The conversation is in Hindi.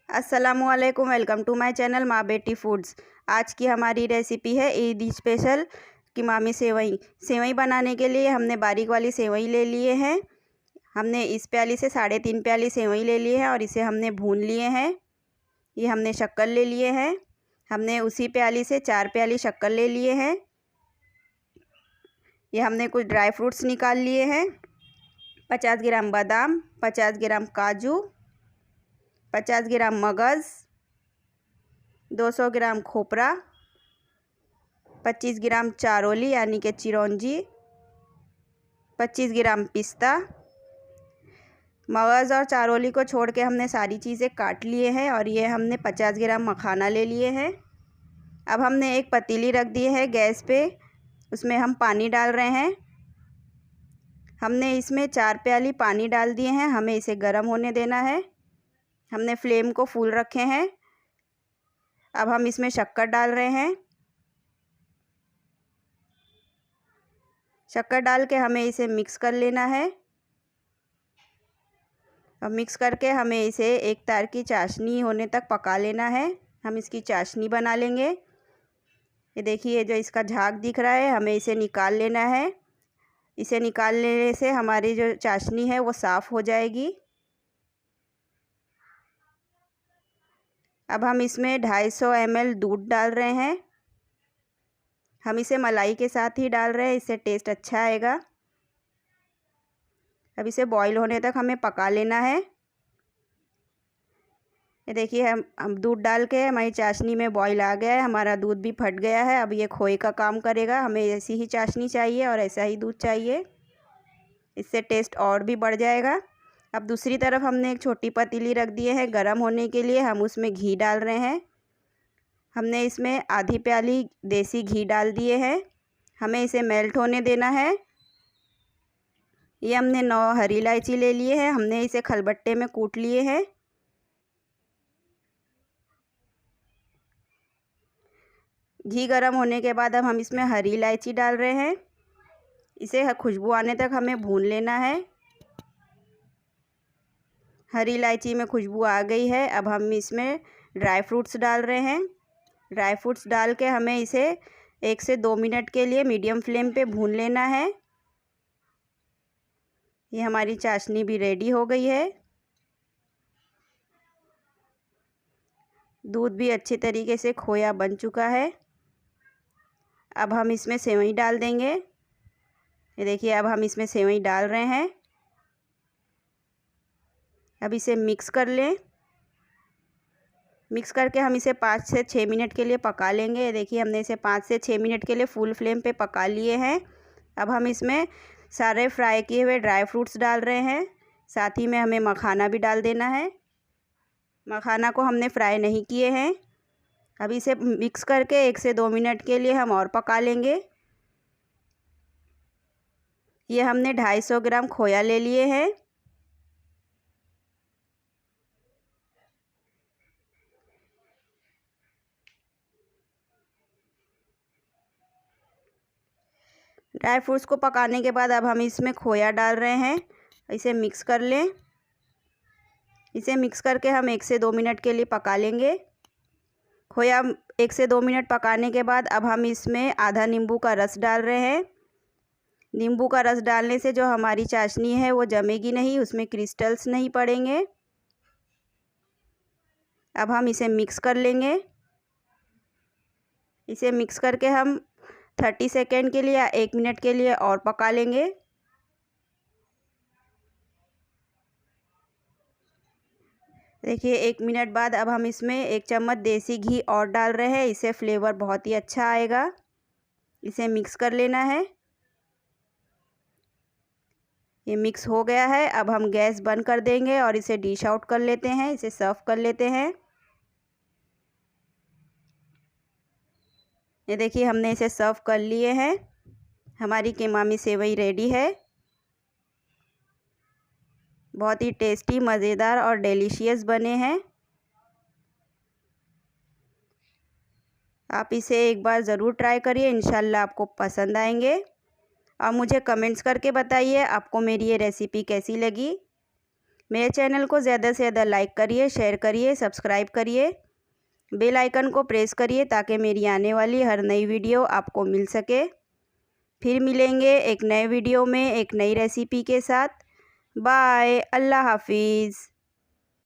अस्सलामुअलैकुम, वेलकम टू माय चैनल माँ बेटी फूड्स। आज की हमारी रेसिपी है ईद स्पेशल कीमामी सेवई। सेवई बनाने के लिए हमने बारीक वाली सेवई ले लिए हैं। हमने इस प्याली से 3.5 प्याली सेवई ले लिए हैं और इसे हमने भून लिए हैं। ये हमने शक्कर ले लिए हैं। हमने उसी प्याली से 4 प्याली शक्कर ले लिए हैं। ये हमने कुछ ड्राई फ्रूट्स निकाल लिए हैं। 50 ग्राम बादाम, 50 ग्राम काजू, 50 ग्राम मगज़, 200 ग्राम खोपरा, 25 ग्राम चारोली यानी कि चिरौंजी, 25 ग्राम पिस्ता। मगज़ और चारोली को छोड़ के हमने सारी चीज़ें काट लिए हैं और ये हमने 50 ग्राम मखाना ले लिए हैं। अब हमने एक पतीली रख दी है गैस पे, उसमें हम पानी डाल रहे हैं। हमने इसमें 4 प्याली पानी डाल दिए हैं। हमें इसे गर्म होने देना है। हमने फ्लेम को फुल रखे हैं। अब हम इसमें शक्कर डाल रहे हैं। शक्कर डाल के हमें इसे मिक्स कर लेना है। अब मिक्स करके हमें इसे एक तार की चाशनी होने तक पका लेना है। हम इसकी चाशनी बना लेंगे। ये देखिए, जो इसका झाग दिख रहा है, हमें इसे निकाल लेना है। इसे निकाल लेने से हमारी जो चाशनी है वो साफ़ हो जाएगी। अब हम इसमें 250 ml दूध डाल रहे हैं। हम इसे मलाई के साथ ही डाल रहे हैं, इससे टेस्ट अच्छा आएगा। अब इसे बॉईल होने तक हमें पका लेना है। ये देखिए, हम दूध डाल के हमारी चाशनी में बॉईल आ गया है। हमारा दूध भी फट गया है। अब ये खोए का काम करेगा। हमें ऐसी ही चाशनी चाहिए और ऐसा ही दूध चाहिए, इससे टेस्ट और भी बढ़ जाएगा। अब दूसरी तरफ हमने एक छोटी पतीली रख दी है गरम होने के लिए। हम उसमें घी डाल रहे हैं। हमने इसमें आधी प्याली देसी घी डाल दिए हैं। हमें इसे मेल्ट होने देना है। ये हमने 9 हरी इलायची ले लिए हैं। हमने इसे खलबट्टे में कूट लिए हैं। घी गरम होने के बाद अब हम इसमें हरी इलायची डाल रहे हैं। इसे खुशबू आने तक हमें भून लेना है। हरी इलायची में खुशबू आ गई है। अब हम इसमें ड्राई फ्रूट्स डाल रहे हैं। ड्राई फ्रूट्स डाल के हमें इसे 1 से 2 मिनट के लिए मीडियम फ्लेम पे भून लेना है। ये हमारी चाशनी भी रेडी हो गई है। दूध भी अच्छे तरीके से खोया बन चुका है। अब हम इसमें सेवई डाल देंगे। ये देखिए, अब हम इसमें सेवई डाल रहे हैं। अब इसे मिक्स कर लें। मिक्स करके हम इसे 5 से 6 मिनट के लिए पका लेंगे। ये देखिए, हमने इसे 5 से 6 मिनट के लिए फुल फ्लेम पे पका लिए हैं। अब हम इसमें सारे फ्राई किए हुए ड्राई फ्रूट्स डाल रहे हैं। साथ ही में हमें मखाना भी डाल देना है। मखाना को हमने फ्राई नहीं किए हैं। अब इसे मिक्स करके 1 से 2 मिनट के लिए हम और पका लेंगे। ये हमने 250 ग्राम खोया ले लिए हैं। ड्राई फ्रूट्स को पकाने के बाद अब हम इसमें खोया डाल रहे हैं। इसे मिक्स कर लें। इसे मिक्स करके हम 1 से 2 मिनट के लिए पका लेंगे। खोया 1 से 2 मिनट पकाने के बाद अब हम इसमें आधा नींबू का रस डाल रहे हैं। नींबू का रस डालने से जो हमारी चाशनी है वो जमेगी नहीं, उसमें क्रिस्टल्स नहीं पड़ेंगे। अब हम इसे मिक्स कर लेंगे। इसे मिक्स करके हम 30 सेकेंड के लिए या 1 मिनट के लिए और पका लेंगे। देखिए, 1 मिनट बाद अब हम इसमें 1 चम्मच देसी घी और डाल रहे हैं। इससे फ्लेवर बहुत ही अच्छा आएगा। इसे मिक्स कर लेना है। ये मिक्स हो गया है। अब हम गैस बंद कर देंगे और इसे डिश आउट कर लेते हैं। इसे सर्व कर लेते हैं। ये देखिए, हमने इसे सर्व कर लिए हैं। हमारी कीमामी सेवई रेडी है। बहुत ही टेस्टी, मज़ेदार और डिलीशियस बने हैं। आप इसे एक बार ज़रूर ट्राई करिए, इंशाल्लाह आपको पसंद आएंगे। और मुझे कमेंट्स करके बताइए आपको मेरी ये रेसिपी कैसी लगी। मेरे चैनल को ज़्यादा से ज़्यादा लाइक करिए, शेयर करिए, सब्सक्राइब करिए, बेल आइकन को प्रेस करिए ताकि मेरी आने वाली हर नई वीडियो आपको मिल सके। फिर मिलेंगे एक नए वीडियो में एक नई रेसिपी के साथ। बाय, अल्लाह हाफिज़।